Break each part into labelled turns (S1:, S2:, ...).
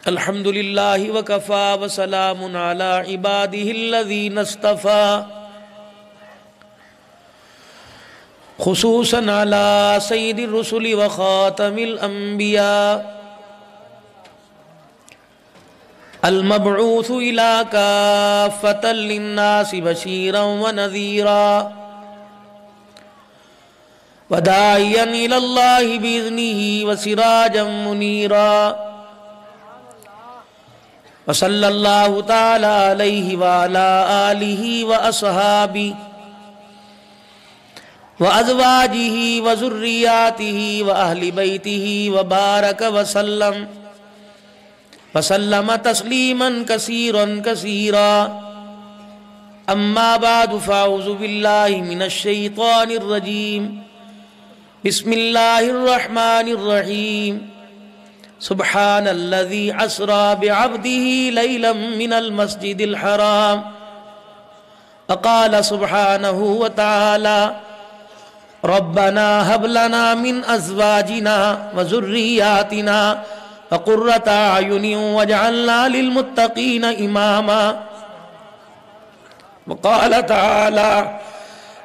S1: الحمدللہ وکفا وسلام علی عبادہ الذین اصطفى خصوصا علی سید الرسل وخاتم الانبیاء المبعوث الى کافۃ للناس بشیرا ونذیرا وداعیا الی اللہ باذنہ وسراجا منیرا وصلی اللہ تعالی علیہ وعلا آلہ واصحابہ وازواجہ وذریاتہ واہل بیتہ وبارک وسلم تسلیما کثیرا کثیرا اما بعد فاعوذ باللہ من الشیطان الرجیم بسم اللہ الرحمن الرحیم سبحان الذي اسرى بعبده ليلا من المسجد الحرام وقال سبحانه وتعالى ربنا هب لنا من ازواجنا وذرياتنا قرة اعين واجعلنا للمتقين اماما وقال تعالى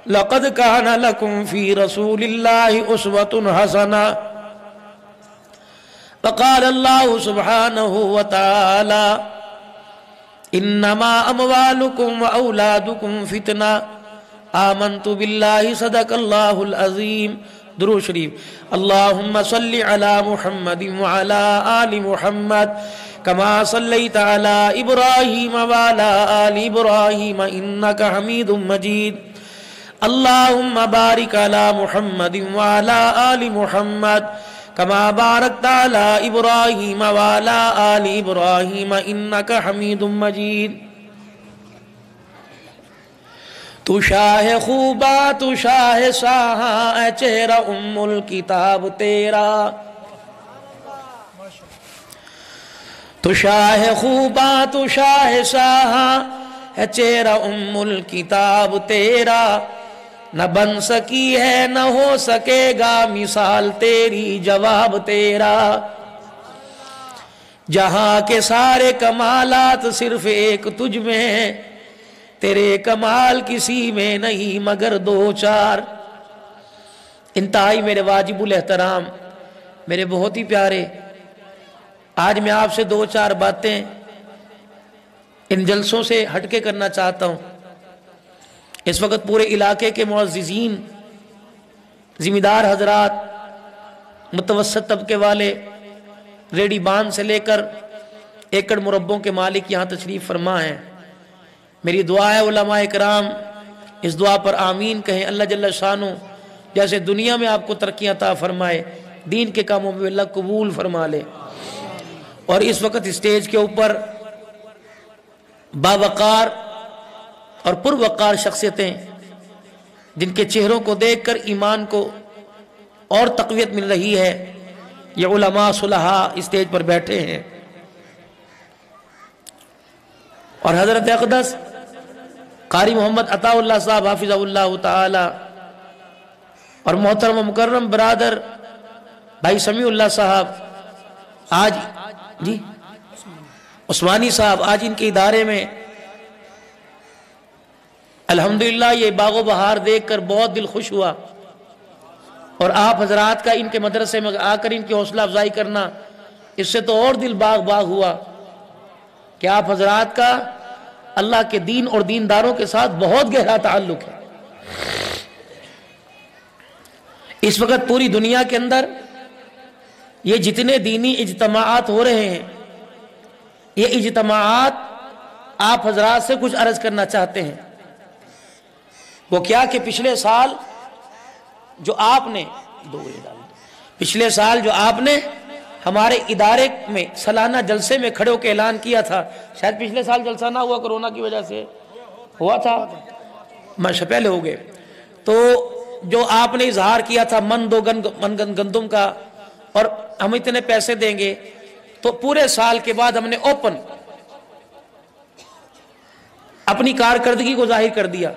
S1: لقد كان لكم في رسول الله اسوة حسنة وقال الله سبحانه وتعالى انما اموالكم واولادكم فتنة آمنت بالله صدق الله العظيم درود شریف اللهم صل على محمد وعلى آل محمد كما صليت على إبراهيم وعلى آل إبراهيم إنك حميد مجيد اللهم بارك على محمد وعلى آل محمد كما باركت على إبراهيم وعلى آل إبراهيم إنك حميد مجيد تو شاہ خوبا تو شاہ شاہاں اے چہرہ ام الکتاب تیرا تو شاہ خوبا تو شاہ شاہاں اے چہرہ ام الکتاب تیرا نہ بن سکی ہے نہ ہو سکے گا مثال تیری جواب تیرا جہاں کے سارے کمالات صرف ایک تجھ میں ہیں تیرے کمال کسی میں نہیں مگر دو چار انتہائی میرے واجب الاحترام میرے بہت ہی پیارے آج میں آپ سے دو چار باتیں ان جلسوں سے ہٹ کے کرنا چاہتا ہوں اس وقت پورے علاقے کے معززین ذمہ دار حضرات متوسط طبقے والے ریڈی بان سے لے کر ایکڑ مربوں کے مالک یہاں تشریف فرما ہیں میری دعا ہے علماء اکرام اس دعا پر آمین کہیں اللہ جل شانہ جیسے دنیا میں آپ کو ترقی عطا فرمائے دین کے کاموں میں اللہ قبول فرما لے اور اس وقت اسٹیج کے اوپر باوقار اور پروقار شخصیتیں جن کے چہروں کو دیکھ کر ایمان کو اور تقویت مل رہی ہے یہ علماء صلحاء اسٹیج پر بیٹھے ہیں اور حضرت اقدس قاری محمد عطا اللہ صاحب حافظہ اللہ تعالی اور محترم و مکرم برادر بھائی سمیع اللہ صاحب آج جی عثمانی صاحب آج ان کے ادارے میں الحمدللہ یہ باغ و بہار دیکھ کر بہت دل خوش ہوا اور آپ حضرات کا ان کے مدرسے میں آ کر ان کی حوصلہ افزائی کرنا اس سے تو اور دل باغ باغ ہوا کہ آپ حضرات کا اللہ کے دین اور دینداروں کے ساتھ بہت گہرا تعلق ہے اس وقت پوری دنیا کے اندر یہ جتنے دینی اجتماعات ہو رہے ہیں یہ اجتماعات آپ حضرات سے کچھ عرض کرنا چاہتے ہیں وہ کیا کہ پچھلے سال جو آپ نے ہمارے ادارے میں سالانہ جلسے میں کھڑے ہو کے اعلان کیا تھا شاید پچھلے سال جلسہ نہ ہوا کرونا کی وجہ سے ہوا تھا ماشاء پہلے ہو گئے تو جو آپ نے اظہار کیا تھا من گندم کا اور ہم اتنے پیسے دیں گے تو پورے سال کے بعد ہم نے اوپن اپنی کارکردگی کو ظاہر کر دیا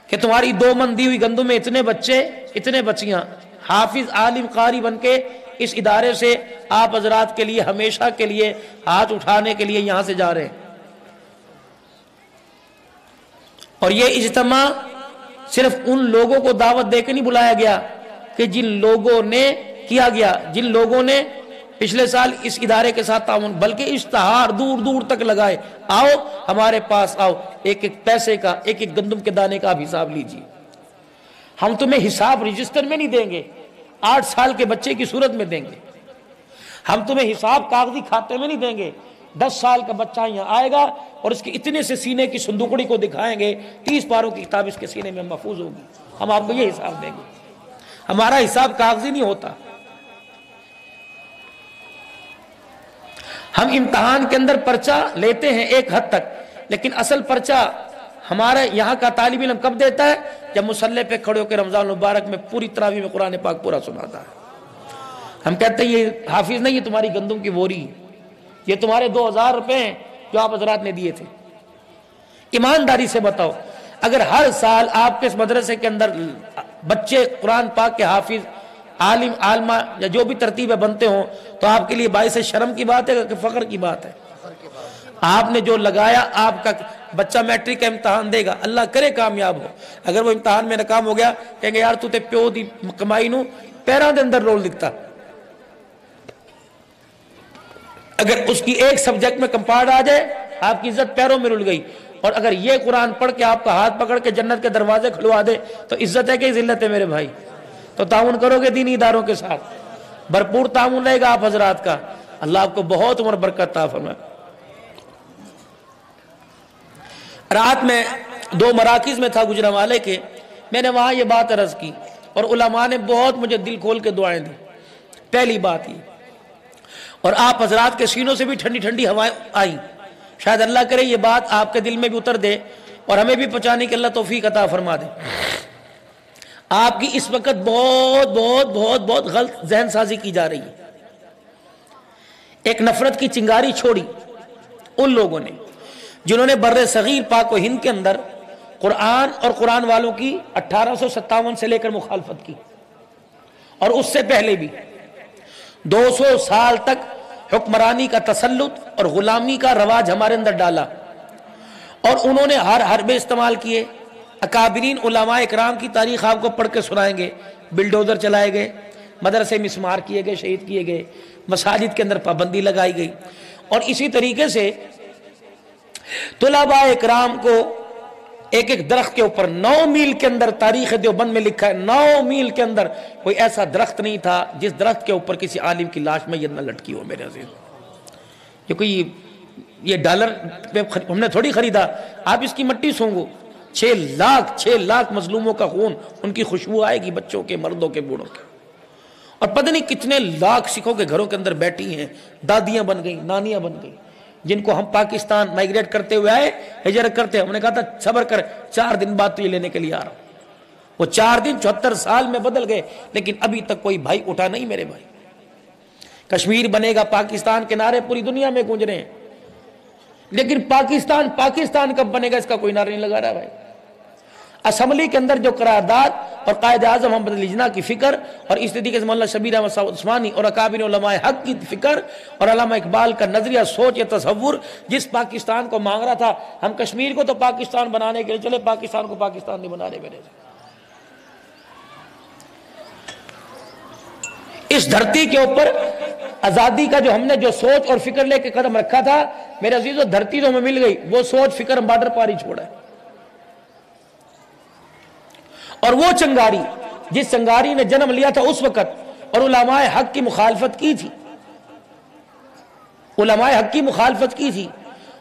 S1: کہ تمہاری 2 من دی ہوئی گندم میں اتنے بچے اتنے بچیاں حافظ عالم قاری بن کے اس ادارے سے آپ حضرات کے لیے ہمیشہ کے لیے ہاتھ اٹھانے کے لیے یہاں سے جا رہے ہیں. اور یہ اجتماع صرف ان لوگوں کو دعوت دے کے نہیں بلایا گیا کہ جن لوگوں نے کیا گیا، جن لوگوں نے پچھلے سال اس ادارے کے ساتھ تعاون، بلکہ اشتہار دور دور تک لگائے، آؤ ہمارے پاس آؤ، ایک ایک پیسے کا، ایک ایک گندم کے دانے کا آپ حساب لیجیے. ہم تمہیں حساب رجسٹر میں نہیں دیں گے، 8 سال کے بچے کی صورت میں دیں گے. ہم تمہیں حساب کاغذی کھاتے میں نہیں دیں گے. 10 سال کا بچہ یہاں آئے گا اور اس کے اتنے سے سینے کی صندوقڑی کو دکھائیں گے، 30 پاروں کی کتاب اس کے سینے میں محفوظ ہوگی. ہم آپ کو یہ حساب دیں گے. ہمارا حساب کاغذی نہیں ہوتا. ہم امتحان کے اندر پرچہ لیتے ہیں ایک حد تک، لیکن اصل پرچہ ہمارے یہاں کا طالب علم کب دیتا ہے؟ جب مصلی پہ کھڑے ہو کے رمضان المبارک میں پوری تراویح میں قرآن پاک پورا سناتا ہے. ہم کہتے ہیں یہ حافظ نہیں، یہ تمہاری گندم کی بوری، یہ تمہارے 2000 روپے ہیں جو آپ حضرات نے دیے تھے. ایمانداری سے بتاؤ، اگر ہر سال آپ کے اس مدرسے کے اندر بچے قرآن پاک کے حافظ، عالم، عالمہ یا جو بھی ترتیبیں بنتے ہوں تو آپ کے لیے باعث شرم کی بات ہے کہ فخر کی بات ہے؟ آپ نے جو لگایا، آپ کا بچہ میٹرک کا امتحان دے گا، اللہ کرے کامیاب ہو. اگر وہ امتحان میں ناکام ہو گیا، کہیں گے یار تو تے پیو دی کمائی نو پیروں دے اندر رول دکھتا. اگر اس کی ایک سبجیکٹ میں کمپارٹ آ جائے، آپ کی عزت پیروں میں رل گئی. اور اگر یہ قرآن پڑھ کے آپ کا ہاتھ پکڑ کے جنت کے دروازے کھلوا دے تو عزت ہے کہ ذلت ہے میرے بھائی؟ تو تعاون کرو گے دینی اداروں کے ساتھ، بھرپور تعاون رہے گا آپ حضرات کا. اللہ آپ کو بہت عمر برکت عطا فرمائے. رات میں 2 مراکز میں تھا گجرانوالے کے، میں نے وہاں یہ بات عرض کی اور علماء نے بہت مجھے دل کھول کے دعائیں دی. پہلی بات یہ، اور آپ حضرات کے سینوں سے بھی ٹھنڈی ٹھنڈی ہوائیں آئیں. شاید اللہ کرے یہ بات آپ کے دل میں بھی اتر دے اور ہمیں بھی پہنچانے کی اللہ توفیق عطا فرما دے. آپ کی اس وقت بہت بہت بہت بہت غلط ذہن سازی کی جا رہی ہے. ایک نفرت کی چنگاری چھوڑی ان لوگوں نے جنہوں نے بر صغیر پاک و ہند کے اندر قرآن اور قرآن والوں کی 1857 سے لے کر مخالفت کی، اور اس سے پہلے بھی 200 سال تک حکمرانی کا تسلط اور غلامی کا رواج ہمارے اندر ڈالا. اور انہوں نے ہر حربے استعمال کیے. اکابرین علماء اکرام کی تاریخ آپ کو پڑھ کے سنائیں گے. بلڈوزر چلائے گئے، مدرسے مسمار کیے گئے، شہید کیے گئے، مساجد کے اندر پابندی لگائی گئی. اور اسی طریقے سے طلباء اکرام کو ایک ایک درخت کے اوپر 9 میل کے اندر، تاریخ دیوبند میں لکھا ہے 9 میل کے اندر کوئی ایسا درخت نہیں تھا جس درخت کے اوپر کسی عالم کی لاش میت نہ لٹکی ہو. میرے عزیز، یہ کوئی یہ ڈالر پہ ہم نے تھوڑی خریدا. آپ اس کی مٹی سونگو، 6 لاکھ مظلوموں کا خون، ان کی خوشبو آئے گی، بچوں کے، مردوں کے، بوڑھوں کے. اور پتہ نہیں کتنے لاکھ سکھوں کے گھروں کے اندر بیٹھی ہیں، دادیاں بن گئیں، نانیاں بن گئیں، جن کو ہم پاکستان مائگریٹ کرتے ہوئے آئے، ہجرت کرتے. ہم نے کہا تھا صبر کر، 4 دن بعد تو یہ لینے کے لیے آ رہا ہوں. وہ 4 دن 74 سال میں بدل گئے، لیکن ابھی تک کوئی بھائی اٹھا نہیں. میرے بھائی، کشمیر بنے گا، پاکستان کے نعرے پوری دنیا میں گونج رہے ہیں، لیکن پاکستان کب بنے گا اس کا کوئی نعرہ نہیں لگا رہا بھائی. اسمبلی کے اندر جو قرارداد اور قائد اعظم محمد علی جناح کی فکر، اور اس طریقے سے مولانا شبیر احمد صاحب عثمانی اور اکابر علماء حق کی فکر، اور علامہ اقبال کا نظریہ، سوچ یا تصور جس پاکستان کو مانگ رہا تھا، ہم کشمیر کو تو پاکستان بنانے کے لیے چلے، پاکستان کو پاکستان نہیں بنا رہے. میرے اس دھرتی کے اوپر آزادی کا جو ہم نے جو سوچ اور فکر لے کے قدم رکھا تھا، میرے عزیزو، دھرتی تو ہمیں مل گئی، وہ سوچ فکر ہم بارڈر پار ہی چھوڑا ہے. اور وہ چنگاری جس چنگاری نے جنم لیا تھا اس وقت، اور علماء حق کی مخالفت کی تھی، علماء حق کی مخالفت کی تھی،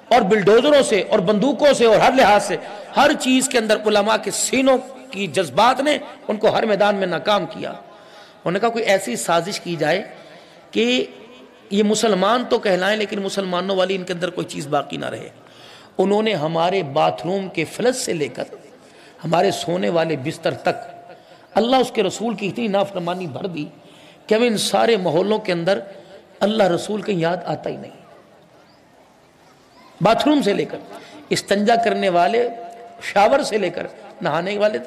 S1: اور بلڈوزروں سے اور بندوقوں سے اور ہر لحاظ سے ہر چیز کے اندر علماء کے سینوں کی جذبات نے ان کو ہر میدان میں ناکام کیا. انہوں نے کہا کوئی ایسی سازش کی جائے کہ یہ مسلمان تو کہلائیں لیکن مسلمانوں والی ان کے اندر کوئی چیز باقی نہ رہے. انہوں نے ہمارے باتھ روم کے فلش سے لے کر ہمارے سونے والے بستر تک اللہ اس کے رسول کی اتنی نافرمانی بھر دی کہ ہمیں ان سارے ماحولوں کے اندر اللہ رسول کی یاد آتا ہی نہیں. باتھ روم سے لے کر استنجا کرنے والے، شاور سے لے کر نہانے والے،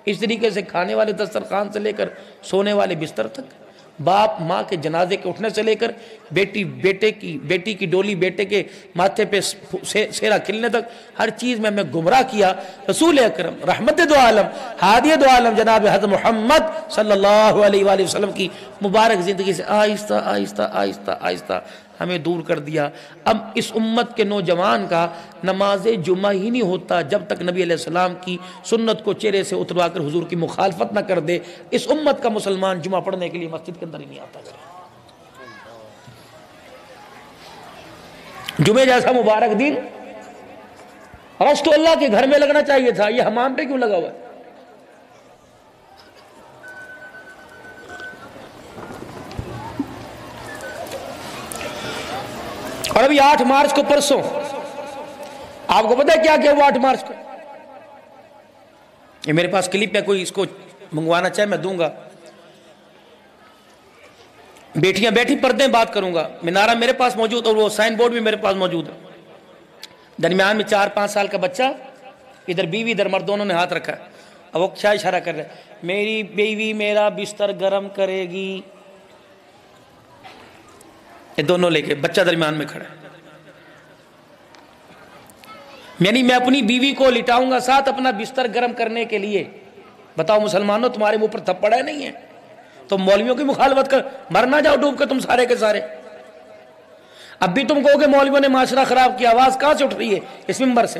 S1: اس طریقے سے کھانے والے دسترخوان سے لے کر سونے والے بستر تک، باپ ماں کے جنازے کے اٹھنے سے لے کر بیٹی کی ڈولی بیٹے کے ماتھے پہ سیرا کھلنے تک، ہر چیز میں ہمیں گمراہ کیا۔ رسول اکرم رحمت دو عالم ہادی دو عالم جناب حضرت محمد صلی اللہ علیہ وآلہ وسلم کی مبارک زندگی سے آہستہ آہستہ آہستہ آہستہ ہمیں دور کر دیا۔ اب اس امت کے نوجوان کا نماز جمعہ ہی نہیں ہوتا جب تک نبی علیہ السلام کی سنت کو چہرے سے اتروا کر حضور کی مخالفت نہ کر دے۔ اس امت کا مسلمان جمعہ پڑھنے کے لیے مسجد کے اندر ہی نہیں آتا۔ جمعہ جیسا مبارک دن رش تو اللہ کے گھر میں لگنا چاہیے تھا، یہ حمام پہ کیوں لگا ہوا ہے؟ اور ابھی 8 مارچ کو پرسوں آپ کو پتہ ہے کیا کیا ہوا 8 مارچ کو؟ یہ میرے پاس کلپ ہے، کوئی اس کو منگوانا چاہے میں دوں گا۔ بیٹیاں بیٹھی پردے بات کروں گا، منارہ میرے پاس موجود اور وہ سائن بورڈ بھی میرے پاس موجود ہے۔ درمیان میں 4-5 سال کا بچہ، ادھر بیوی ادھر مرد دونوں نے ہاتھ رکھا ہے، اب وہ کیا اشارہ کر رہے ہیں؟ میری بیوی میرا بستر گرم کرے گی، یہ دونوں لے کے بچہ درمیان میں کھڑا ہے، یعنی میں اپنی بیوی کو لٹاؤں گا ساتھ اپنا بستر گرم کرنے کے لیے۔ بتاؤ مسلمانوں تمہارے منہ پر تھپڑ ہے نہیں ہے؟ تم مولویوں کی مخالفت کر مر نہ جاؤ ڈوب کے تم سارے کے سارے۔ اب بھی تم کہو کہ مولویوں نے معاشرہ خراب کیا، آواز کہاں سے اٹھ رہی ہے؟ اس منبر سے۔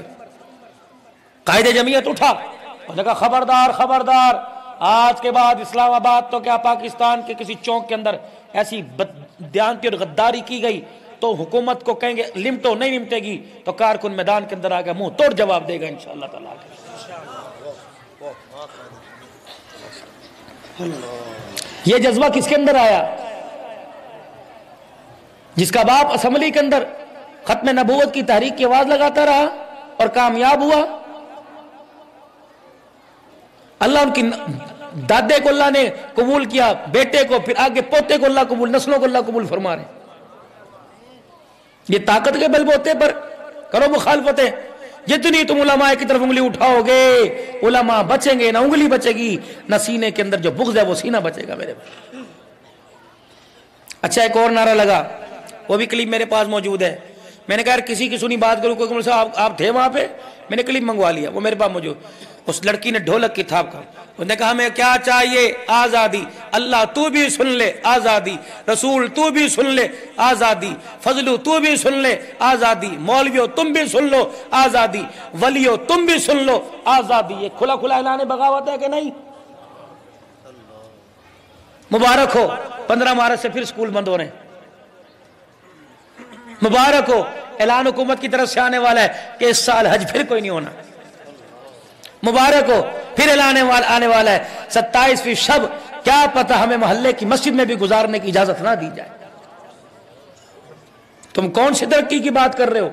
S1: قائد جمعیت اٹھا اور کہا خبردار خبردار، آج کے بعد اسلام آباد تو کیا پاکستان کے کسی چوک کے اندر ایسی بددیانتی اور غداری کی گئی تو حکومت کو کہیں گے لمٹو، نہیں لمٹے گی تو کارکن میدان کے اندر آ گیا، منہ توڑ جواب دے گا انشاءاللہ تعالیٰ۔ یہ جذبہ کس کے اندر آیا؟ جس کا باپ اسمبلی کے اندر ختم نبوت کی تحریک کی آواز لگاتا رہا اور کامیاب ہوا۔ اللہ ان کی دادے کو اللہ نے قبول کیا، بیٹے کو، پھر آگے پوتے کو اللہ قبول، نسلوں کو اللہ قبول فرما رہے ہیں۔ یہ طاقت کے بل بوتے پر کرو مخالفتیں، جتنی تم علماء کی طرف انگلی اٹھاؤ گے علماء بچیں گے، نہ انگلی بچے گی نہ سینے کے اندر جو بغض ہے وہ سینہ بچے گا میرے بھائی۔ اچھا ایک اور نعرہ لگا، وہ بھی کلپ میرے پاس موجود ہے، میں نے کہا یار کسی کی سنی بات کروں، کوئی صاحب آپ تھے وہاں پہ؟ میں نے کلپ منگوا لیا، وہ میرے پاس موجود۔ اس لڑکی نے ڈھولک کی تھاپ کہا، انہوں نے کہا ہمیں کیا چاہیے؟ آزادی، اللہ تو بھی سن لے آزادی، رسول تو بھی سن لے آزادی، فضلو تو بھی سن لے آزادی، مولویو تم بھی سن لو آزادی، ولیو تم بھی سن لو آزادی۔ یہ کھلا کھلا اعلان بغاوت ہے کہ نہیں؟ مبارک ہو، 15 مارچ سے پھر سکول بند ہو رہے ہیں، مبارک ہو، اعلان حکومت کی طرف سے آنے والا ہے کہ اس سال حج پھر کوئی نہیں ہونا، مبارک ہو، پھر اعلان آنے والا ہے 27ویں شب، کیا پتہ ہمیں محلے کی مسجد میں بھی گزارنے کی اجازت نہ دی جائے۔ تم کون سی ترقی کی بات کر رہے ہو؟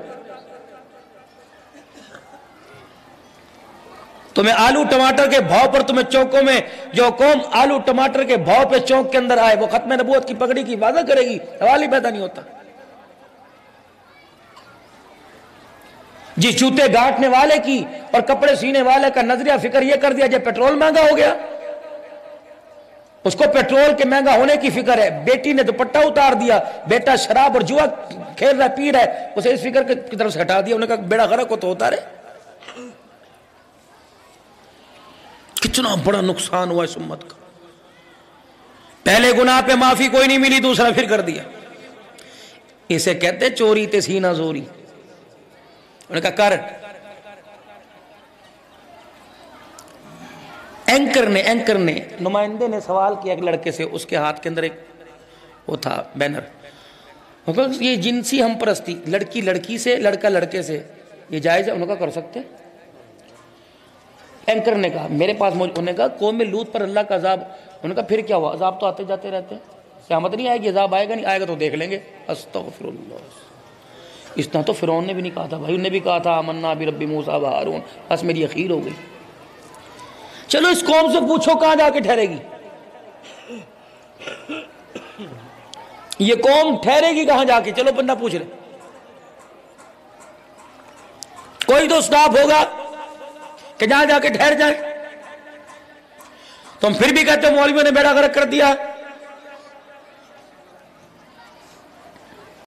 S1: تمہیں آلو ٹماٹر کے بھاؤ پر، تمہیں چوکوں میں جو قوم آلو ٹماٹر کے بھاؤ پہ چوک کے اندر آئے وہ ختم نبوت کی پگڑی کی وعدہ کرے گی؟ سوال ہی پیدا نہیں ہوتا۔ جس جوتے گاٹنے والے کی اور کپڑے سینے والے کا نظریہ فکر یہ کر دیا جب پیٹرول مہنگا ہو گیا، اس کو پیٹرول کے مہنگا ہونے کی فکر ہے، بیٹی نے دوپٹہ اتار دیا، بیٹا شراب اور جوا کھیل رہا پی رہا ہے، اسے اس فکر کی طرف سے ہٹا دیا، انہوں نے کہا بیڑا غرق ہو تو ہوتا رہے۔ کتنا بڑا نقصان ہوا اس امت کا۔ پہلے گناہ پہ معافی کوئی نہیں ملی، دوسرا پھر کر دیا، اسے کہتے چوری تے سینہ زوری۔ انہوں نے کہا کر۔ اینکر نے نمائندے نے سوال کیا ایک لڑکے سے، اس کے ہاتھ کے اندر ایک وہ تھا بینر، یہ جنسی ہم پرستی، لڑکی لڑکی سے، لڑکا لڑکے سے، یہ جائز ہے؟ انہوں نے کہا کر سکتے۔ اینکر نے کہا میرے پاس موجود، انہوں نے کہا قوم لوط پر اللہ کا عذاب، انہوں نے کہا پھر کیا ہوا؟ عذاب تو آتے جاتے رہتے ہیں، قیامت نہیں آئے گی، عذاب آئے گا نہیں؟ آئے گا تو دیکھ لیں گے۔ استغفر اللہ، اتنا تو فرعون نے بھی نہیں کہا تھا بھائی، انہوں نے بھی کہا تھا آمنا برب موسیٰ و ہارون، بس میری اخیر ہو گئی۔ چلو اس قوم سے پوچھو کہاں جا کے ٹھہرے گی، یہ قوم ٹھہرے گی کہاں جا کے؟ چلو بندہ پوچھ لے، کوئی تو اسٹاف ہوگا کہ جہاں جا کے ٹھہر جائے۔ تم پھر بھی کہتے ہو مولویوں نے بیڑا غرق کر دیا.